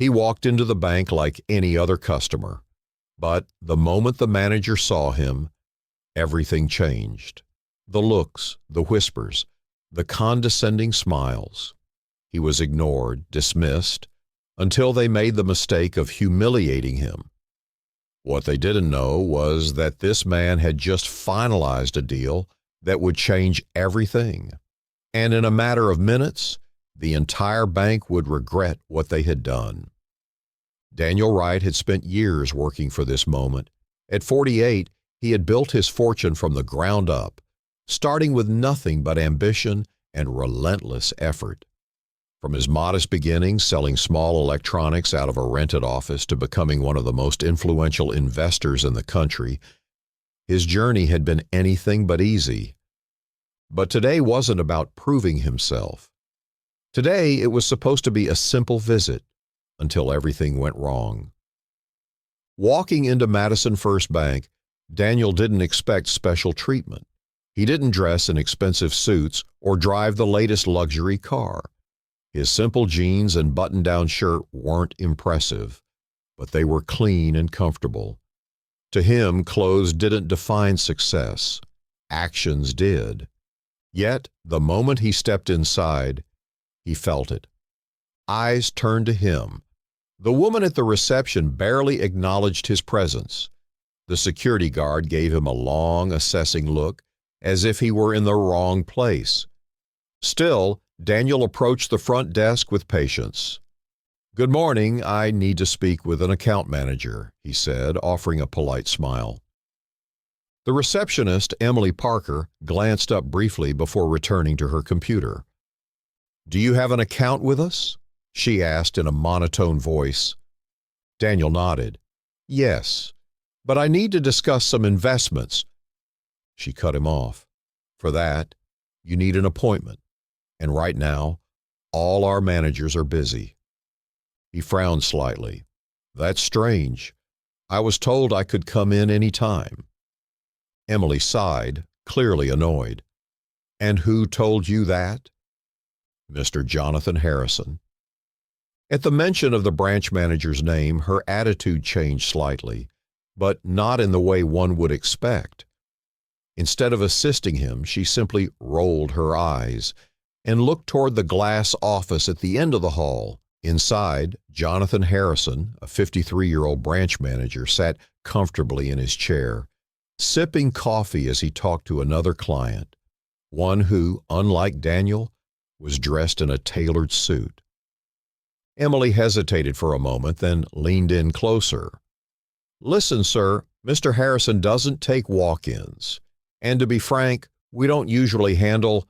He walked into the bank like any other customer, but the moment the manager saw him, everything changed. The looks, the whispers, the condescending smiles. He was ignored, dismissed, until they made the mistake of humiliating him. What they didn't know was that this man had just finalized a deal that would change everything. And in a matter of minutes, the entire bank would regret what they had done. Daniel Wright had spent years working for this moment. At 48, he had built his fortune from the ground up, starting with nothing but ambition and relentless effort. From his modest beginnings selling small electronics out of a rented office to becoming one of the most influential investors in the country, his journey had been anything but easy. But today wasn't about proving himself. Today it was supposed to be a simple visit until everything went wrong. Walking into Madison First Bank, Daniel didn't expect special treatment. He didn't dress in expensive suits or drive the latest luxury car. His simple jeans and button-down shirt weren't impressive, but they were clean and comfortable. To him, clothes didn't define success. Actions did. Yet, the moment he stepped inside, he felt it. Eyes turned to him. The woman at the reception barely acknowledged his presence. The security guard gave him a long, assessing look, as if he were in the wrong place. Still, Daniel approached the front desk with patience. "Good morning, I need to speak with an account manager," he said, offering a polite smile. The receptionist, Emily Parker, glanced up briefly before returning to her computer. "Do you have an account with us?" she asked in a monotone voice. Daniel nodded. "Yes, but I need to discuss some investments." She cut him off. "For that, you need an appointment. And right now, all our managers are busy." He frowned slightly. "That's strange. I was told I could come in any time." Emily sighed, clearly annoyed. "And who told you that?" "Mr. Jonathan Harrison." At the mention of the branch manager's name, her attitude changed slightly, but not in the way one would expect. Instead of assisting him, she simply rolled her eyes and looked toward the glass office at the end of the hall. Inside, Jonathan Harrison, a 53-year-old branch manager, sat comfortably in his chair, sipping coffee as he talked to another client, one who, unlike Daniel, was dressed in a tailored suit. Emily hesitated for a moment, then leaned in closer. "Listen, sir, Mr. Harrison doesn't take walk-ins. And to be frank, we don't usually handle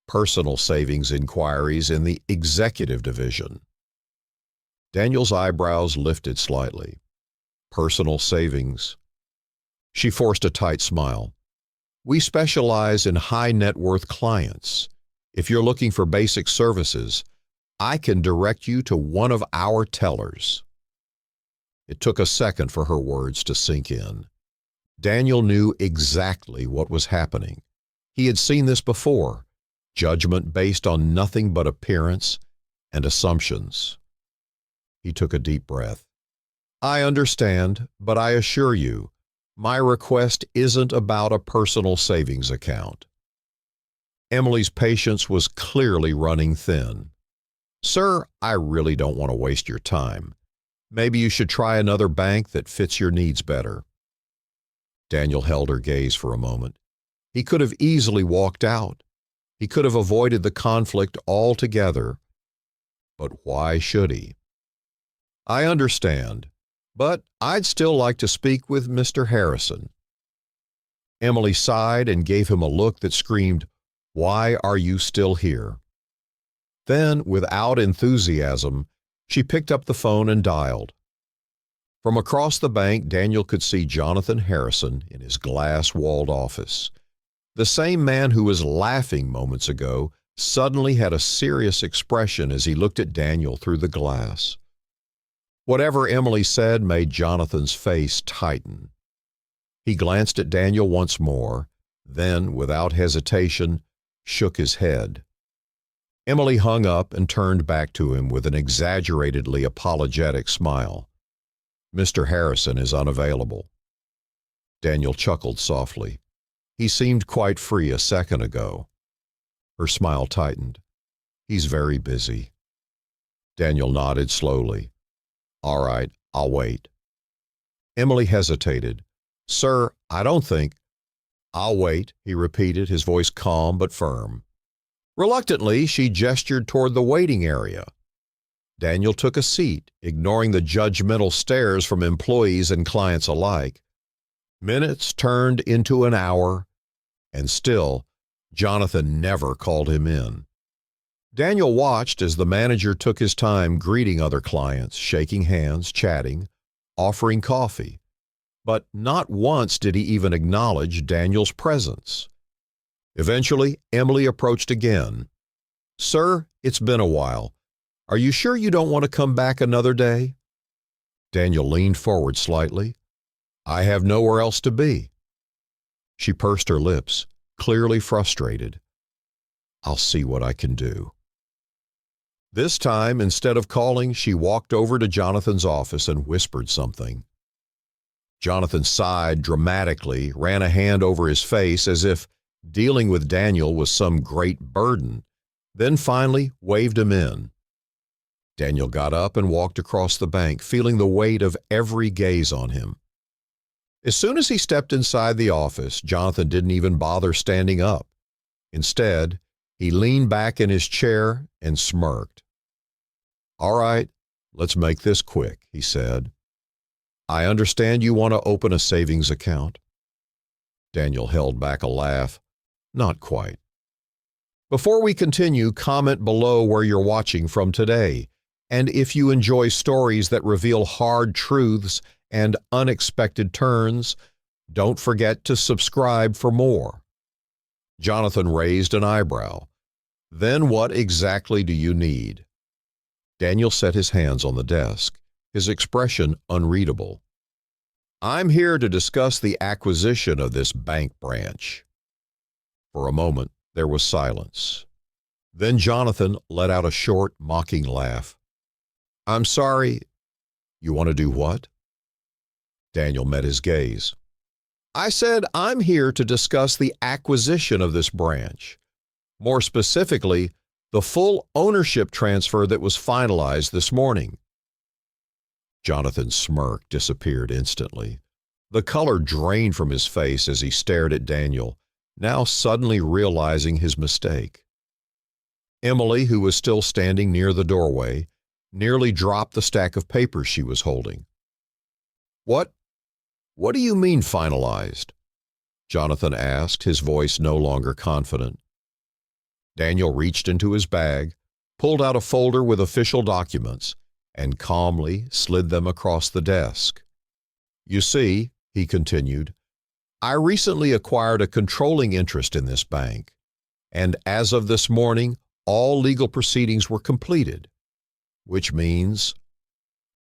personal savings inquiries in the executive division." Daniel's eyebrows lifted slightly. "Personal savings." She forced a tight smile. "We specialize in high net worth clients. If you're looking for basic services, I can direct you to one of our tellers." It took a second for her words to sink in. Daniel knew exactly what was happening. He had seen this before. Judgment based on nothing but appearance and assumptions. He took a deep breath. "I understand, but I assure you, my request isn't about a personal savings account." Emily's patience was clearly running thin. "Sir, I really don't want to waste your time. Maybe you should try another bank that fits your needs better." Daniel held her gaze for a moment. He could have easily walked out. He could have avoided the conflict altogether. But why should he? "I understand, but I'd still like to speak with Mr. Harrison." Emily sighed and gave him a look that screamed, "Why are you still here?" Then, without enthusiasm, she picked up the phone and dialed. From across the bank, Daniel could see Jonathan Harrison in his glass-walled office. The same man who was laughing moments ago suddenly had a serious expression as he looked at Daniel through the glass. Whatever Emily said made Jonathan's face tighten. He glanced at Daniel once more, then, without hesitation, shook his head. Emily hung up and turned back to him with an exaggeratedly apologetic smile. "Mr. Harrison is unavailable." Daniel chuckled softly. He seemed quite free a second ago. Her smile tightened. "He's very busy." Daniel nodded slowly. "All right, I'll wait." Emily hesitated. "Sir, I don't think—" "I'll wait," he repeated, his voice calm but firm. Reluctantly, she gestured toward the waiting area. Daniel took a seat, ignoring the judgmental stares from employees and clients alike. Minutes turned into an hour, and still, Jonathan never called him in. Daniel watched as the manager took his time greeting other clients, shaking hands, chatting, offering coffee. But not once did he even acknowledge Daniel's presence. Eventually, Emily approached again. "Sir, it's been a while. Are you sure you don't want to come back another day?" Daniel leaned forward slightly. "I have nowhere else to be." She pursed her lips, clearly frustrated. "I'll see what I can do." This time, instead of calling, she walked over to Jonathan's office and whispered something. Jonathan sighed dramatically, ran a hand over his face as if dealing with Daniel was some great burden, then finally waved him in. Daniel got up and walked across the bank, feeling the weight of every gaze on him. As soon as he stepped inside the office, Jonathan didn't even bother standing up. Instead, he leaned back in his chair and smirked. "All right, let's make this quick," he said. "I understand you want to open a savings account." Daniel held back a laugh. "Not quite." Before we continue, comment below where you're watching from today. And if you enjoy stories that reveal hard truths and unexpected turns, don't forget to subscribe for more. Jonathan raised an eyebrow. "Then what exactly do you need?" Daniel set his hands on the desk, his expression unreadable. "I'm here to discuss the acquisition of this bank branch." For a moment, there was silence. Then Jonathan let out a short, mocking laugh. "I'm sorry, you want to do what?" Daniel met his gaze. "I said I'm here to discuss the acquisition of this branch. More specifically, the full ownership transfer that was finalized this morning." Jonathan's smirk disappeared instantly. The color drained from his face as he stared at Daniel, now suddenly realizing his mistake. Emily, who was still standing near the doorway, nearly dropped the stack of papers she was holding. What do you mean finalized?" Jonathan asked, his voice no longer confident. Daniel reached into his bag, pulled out a folder with official documents, and calmly slid them across the desk. "You see," he continued, "I recently acquired a controlling interest in this bank, and as of this morning, all legal proceedings were completed, which means—"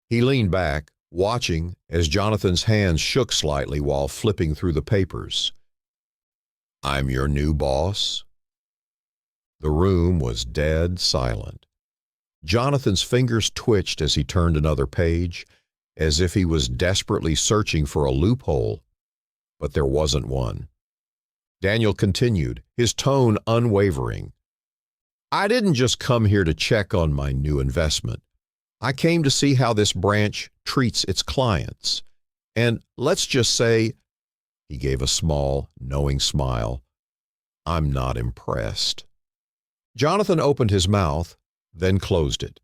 He leaned back, watching as Jonathan's hands shook slightly while flipping through the papers. "I'm your new boss?" The room was dead silent. Jonathan's fingers twitched as he turned another page, as if he was desperately searching for a loophole, but there wasn't one. Daniel continued, his tone unwavering. "I didn't just come here to check on my new investment. I came to see how this branch treats its clients. And let's just say," he gave a small, knowing smile, "I'm not impressed." Jonathan opened his mouth, then closed it.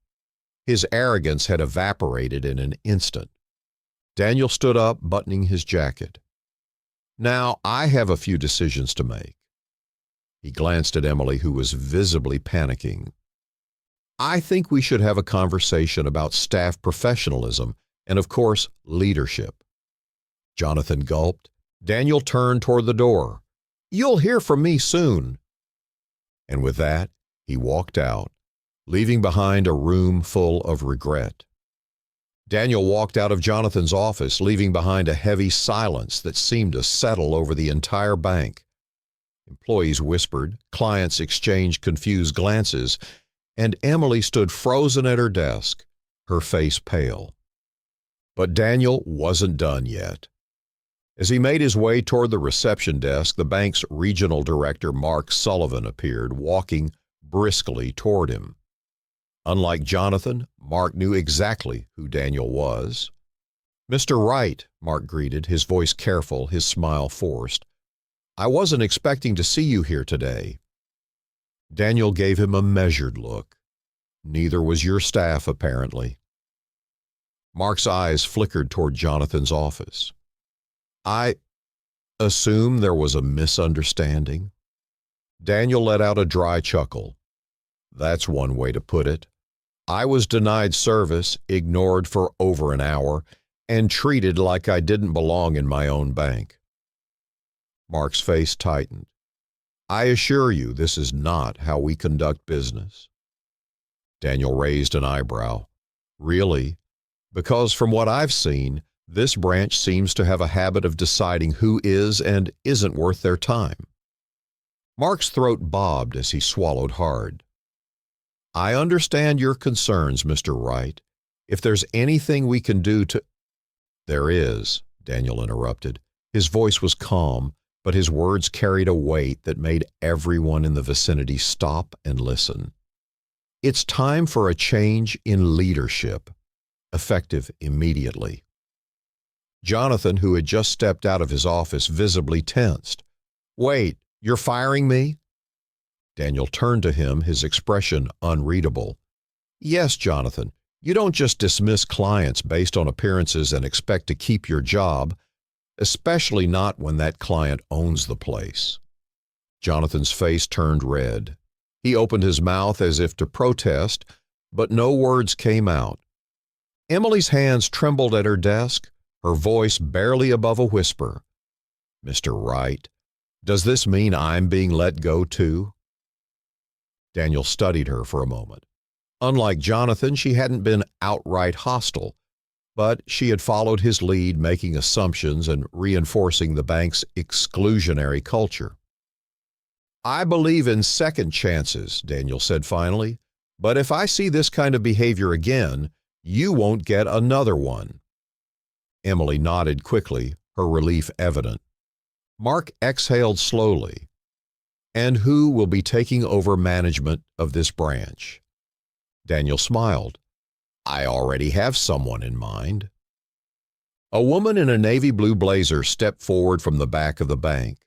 His arrogance had evaporated in an instant. Daniel stood up, buttoning his jacket. "Now, I have a few decisions to make." He glanced at Emily, who was visibly panicking. "I think we should have a conversation about staff professionalism and, of course, leadership." Jonathan gulped. Daniel turned toward the door. "You'll hear from me soon." And with that, he walked out, leaving behind a room full of regret. Daniel walked out of Jonathan's office, leaving behind a heavy silence that seemed to settle over the entire bank. Employees whispered, clients exchanged confused glances, and Emily stood frozen at her desk, her face pale. But Daniel wasn't done yet. As he made his way toward the reception desk, the bank's regional director, Mark Sullivan, appeared, walking briskly toward him. Unlike Jonathan, Mark knew exactly who Daniel was. "Mr. Wright," Mark greeted, his voice careful, his smile forced. "I wasn't expecting to see you here today." Daniel gave him a measured look. "Neither was your staff, apparently." Mark's eyes flickered toward Jonathan's office. "I assume there was a misunderstanding." Daniel let out a dry chuckle. "That's one way to put it. I was denied service, ignored for over an hour, and treated like I didn't belong in my own bank." Mark's face tightened. "I assure you this is not how we conduct business." Daniel raised an eyebrow. "Really? Because from what I've seen, this branch seems to have a habit of deciding who is and isn't worth their time." Mark's throat bobbed as he swallowed hard. "I understand your concerns, Mr. Wright. If there's anything we can do to—" "There is," Daniel interrupted. His voice was calm, but his words carried a weight that made everyone in the vicinity stop and listen. "It's time for a change in leadership, effective immediately." Jonathan, who had just stepped out of his office, visibly tensed. "Wait, you're firing me?" Daniel turned to him, his expression unreadable. "Yes, Jonathan, you don't just dismiss clients based on appearances and expect to keep your job, especially not when that client owns the place." Jonathan's face turned red. He opened his mouth as if to protest, but no words came out. Emily's hands trembled at her desk, her voice barely above a whisper. "Mr. Wright, does this mean I'm being let go too?" Daniel studied her for a moment. Unlike Jonathan, she hadn't been outright hostile, but she had followed his lead, making assumptions and reinforcing the bank's exclusionary culture. "I believe in second chances," Daniel said finally, "but if I see this kind of behavior again, you won't get another one." Emily nodded quickly, her relief evident. Mark exhaled slowly. "And who will be taking over management of this branch?" Daniel smiled. "I already have someone in mind." A woman in a navy blue blazer stepped forward from the back of the bank.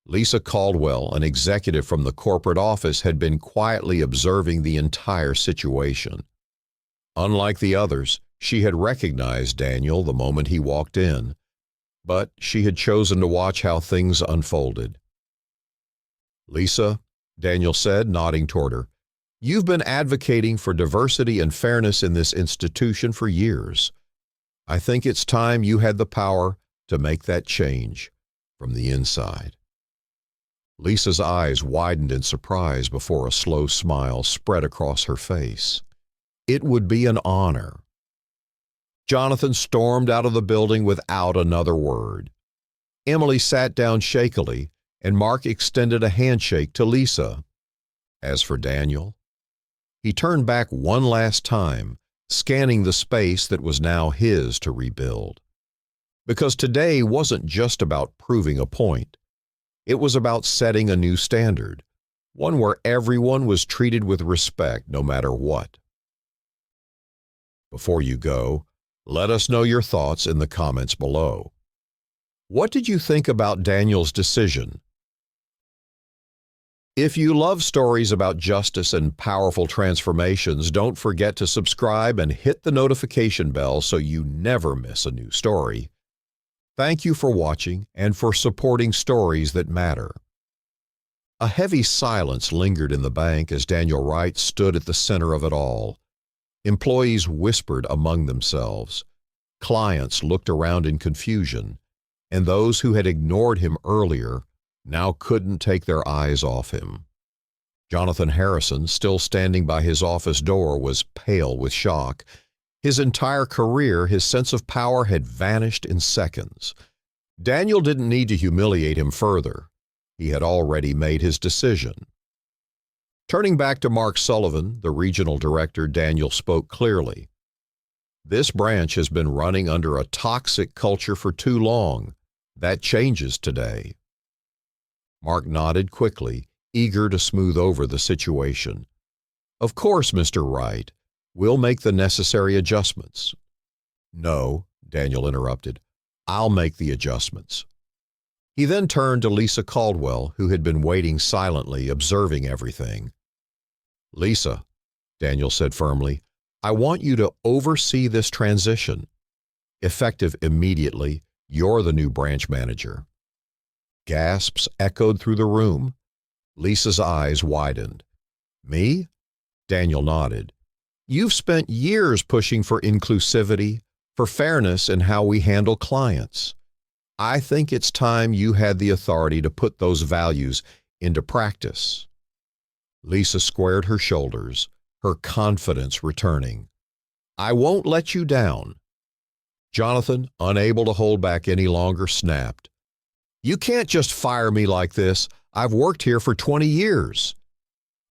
Lisa Caldwell, an executive from the corporate office, had been quietly observing the entire situation. Unlike the others, she had recognized Daniel the moment he walked in, but she had chosen to watch how things unfolded. "Lisa," Daniel said, nodding toward her, "you've been advocating for diversity and fairness in this institution for years. I think it's time you had the power to make that change from the inside." Lisa's eyes widened in surprise before a slow smile spread across her face. "It would be an honor." Jonathan stormed out of the building without another word. Emily sat down shakily, and Mark extended a handshake to Lisa. As for Daniel, he turned back one last time, scanning the space that was now his to rebuild. Because today wasn't just about proving a point. It was about setting a new standard, one where everyone was treated with respect no matter what. Before you go, let us know your thoughts in the comments below. What did you think about Daniel's decision? If you love stories about justice and powerful transformations, don't forget to subscribe and hit the notification bell so you never miss a new story. Thank you for watching and for supporting stories that matter. A heavy silence lingered in the bank as Daniel Wright stood at the center of it all. Employees whispered among themselves. Clients looked around in confusion, and those who had ignored him earlier now couldn't take their eyes off him. Jonathan Harrison, still standing by his office door, was pale with shock. His entire career, his sense of power had vanished in seconds. Daniel didn't need to humiliate him further. He had already made his decision. Turning back to Mark Sullivan, the regional director, Daniel spoke clearly. This branch has been running under a toxic culture for too long. That changes today. Mark nodded quickly, eager to smooth over the situation. Of course, Mr. Wright. We'll make the necessary adjustments. No, Daniel interrupted. I'll make the adjustments. He then turned to Lisa Caldwell, who had been waiting silently, observing everything. Lisa, Daniel said firmly, I want you to oversee this transition. Effective immediately, you're the new branch manager. Gasps echoed through the room. Lisa's eyes widened. Me? Daniel nodded. You've spent years pushing for inclusivity, for fairness in how we handle clients. I think it's time you had the authority to put those values into practice. Lisa squared her shoulders, her confidence returning. I won't let you down. Jonathan, unable to hold back any longer, snapped. You can't just fire me like this. I've worked here for 20 years.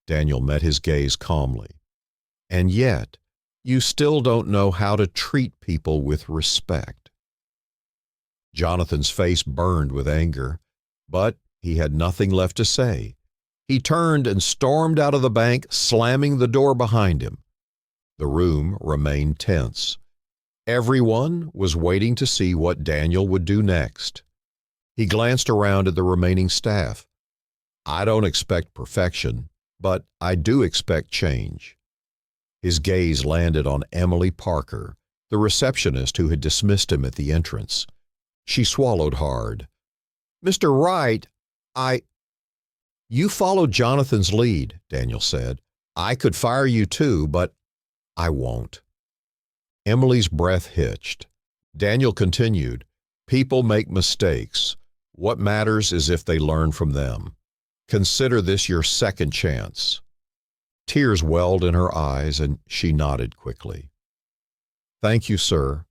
Daniel met his gaze calmly. And yet, you still don't know how to treat people with respect. Jonathan's face burned with anger, but he had nothing left to say. He turned and stormed out of the bank, slamming the door behind him. The room remained tense. Everyone was waiting to see what Daniel would do next. He glanced around at the remaining staff. I don't expect perfection, but I do expect change. His gaze landed on Emily Parker, the receptionist who had dismissed him at the entrance. She swallowed hard. Mr. Wright, You followed Jonathan's lead, Daniel said. I could fire you too, but I won't. Emily's breath hitched. Daniel continued, People make mistakes. What matters is if they learn from them. Consider this your second chance. Tears welled in her eyes, and she nodded quickly. Thank you, sir.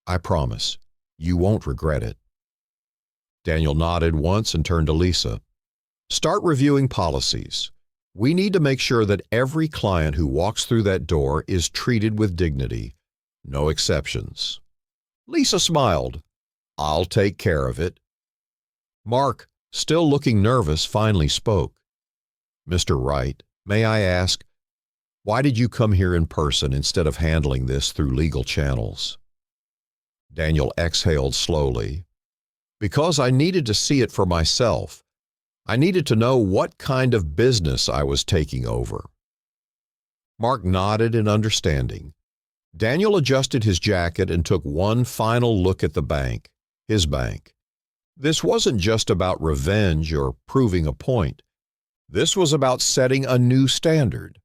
I promise. You won't regret it. Daniel nodded once and turned to Lisa. Start reviewing policies. We need to make sure that every client who walks through that door is treated with dignity. No exceptions. Lisa smiled. I'll take care of it. Mark, still looking nervous, finally spoke. Mr. Wright, may I ask, why did you come here in person instead of handling this through legal channels? Daniel exhaled slowly. Because I needed to see it for myself. I needed to know what kind of business I was taking over. Mark nodded in understanding. Daniel adjusted his jacket and took one final look at the bank, his bank. This wasn't just about revenge or proving a point. This was about setting a new standard.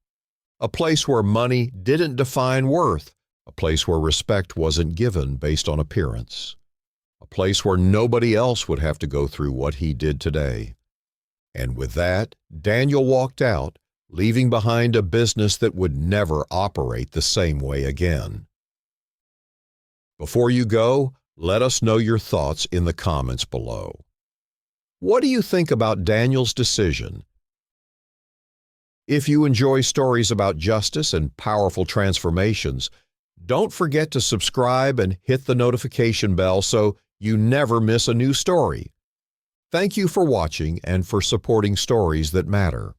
A place where money didn't define worth, a place where respect wasn't given based on appearance, a place where nobody else would have to go through what he did today. And with that, Daniel walked out, leaving behind a business that would never operate the same way again. Before you go, let us know your thoughts in the comments below. What do you think about Daniel's decision? If you enjoy stories about justice and powerful transformations, don't forget to subscribe and hit the notification bell so you never miss a new story. Thank you for watching and for supporting stories that matter.